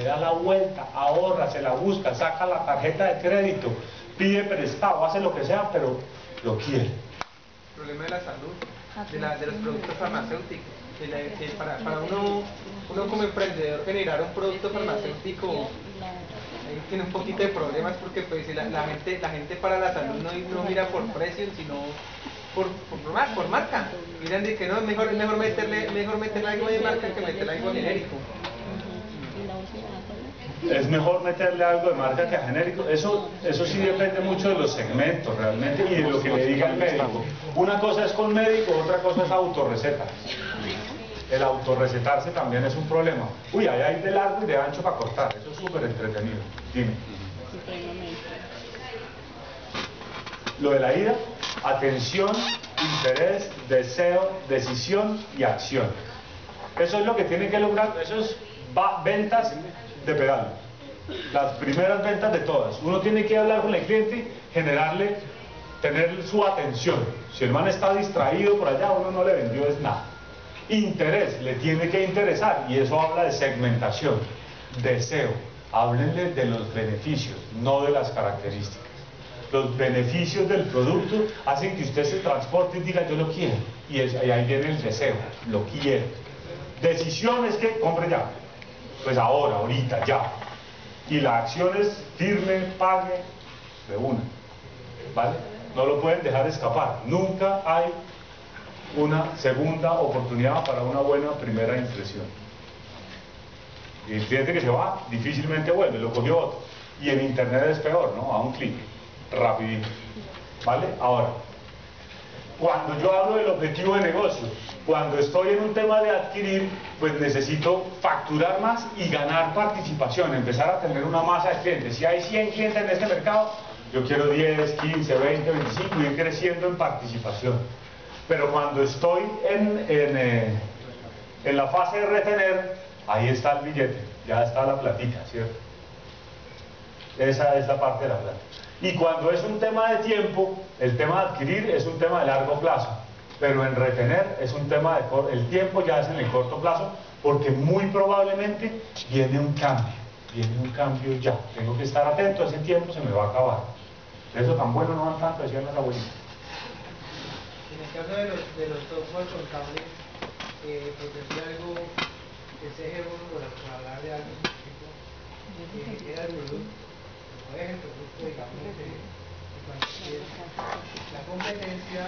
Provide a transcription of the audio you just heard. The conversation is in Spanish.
le da la vuelta, ahorra, se la busca, saca la tarjeta de crédito, pide prestado, hace lo que sea, pero lo quiere. El problema de la salud, de los productos farmacéuticos, que para uno como emprendedor generar un producto farmacéutico tiene un poquito de problemas, porque pues la gente para la salud no mira por precio, sino por marca. Miran de que no, mejor meterle algo de marca que meterle algo genérico. Es mejor meterle algo de marca que a genérico. Eso sí depende mucho de los segmentos realmente y de lo que le diga el médico. Una cosa es con médico, otra cosa es autorreceta. El autorrecetarse también es un problema. Uy, ahí hay de largo y de ancho para cortar. Eso es súper entretenido. Dime. Lo de la ira, atención, interés, deseo, decisión y acción. Eso es lo que tiene que lograr. Eso es ventas de pedal. Las primeras ventas de todas. Uno tiene que hablar con el cliente, tener su atención. Si el man está distraído por allá, uno no le vendió es nada. Interés, le tiene que interesar, y eso habla de segmentación. Deseo, háblenle de los beneficios, no de las características. Los beneficios del producto hacen que usted se transporte y diga yo lo quiero, y ahí viene el deseo, lo quiero. Decisión es que compre ya, pues ahora, ahorita, ya. Y la acción es firme, pague de una, ¿vale? No lo pueden dejar escapar. Nunca hay una segunda oportunidad para una buena primera impresión. Y el cliente que se va difícilmente vuelve, lo cogió otro. Y en internet es peor, ¿no? A un clic, rapidito, ¿vale? Ahora, cuando yo hablo del objetivo de negocio, cuando estoy en un tema de adquirir, pues necesito facturar más y ganar participación, empezar a tener una masa de clientes. Si hay 100 clientes en este mercado, yo quiero 10, 15, 20, 25 y ir creciendo en participación. Pero cuando estoy en la fase de retener, ahí está el billete, ya está la platica, ¿cierto? Esa es la parte de la plata. Y cuando es un tema de tiempo, el tema de adquirir es un tema de largo plazo, pero en retener es un tema el tiempo ya es en el corto plazo, porque muy probablemente viene un cambio ya. Tengo que estar atento, ese tiempo se me va a acabar. Eso tan bueno no van tanto, decían las abuelitas. En el caso de los software contables, por decir algo, que se por hablar de algo específico, era el producto. Por ejemplo, digamos, la competencia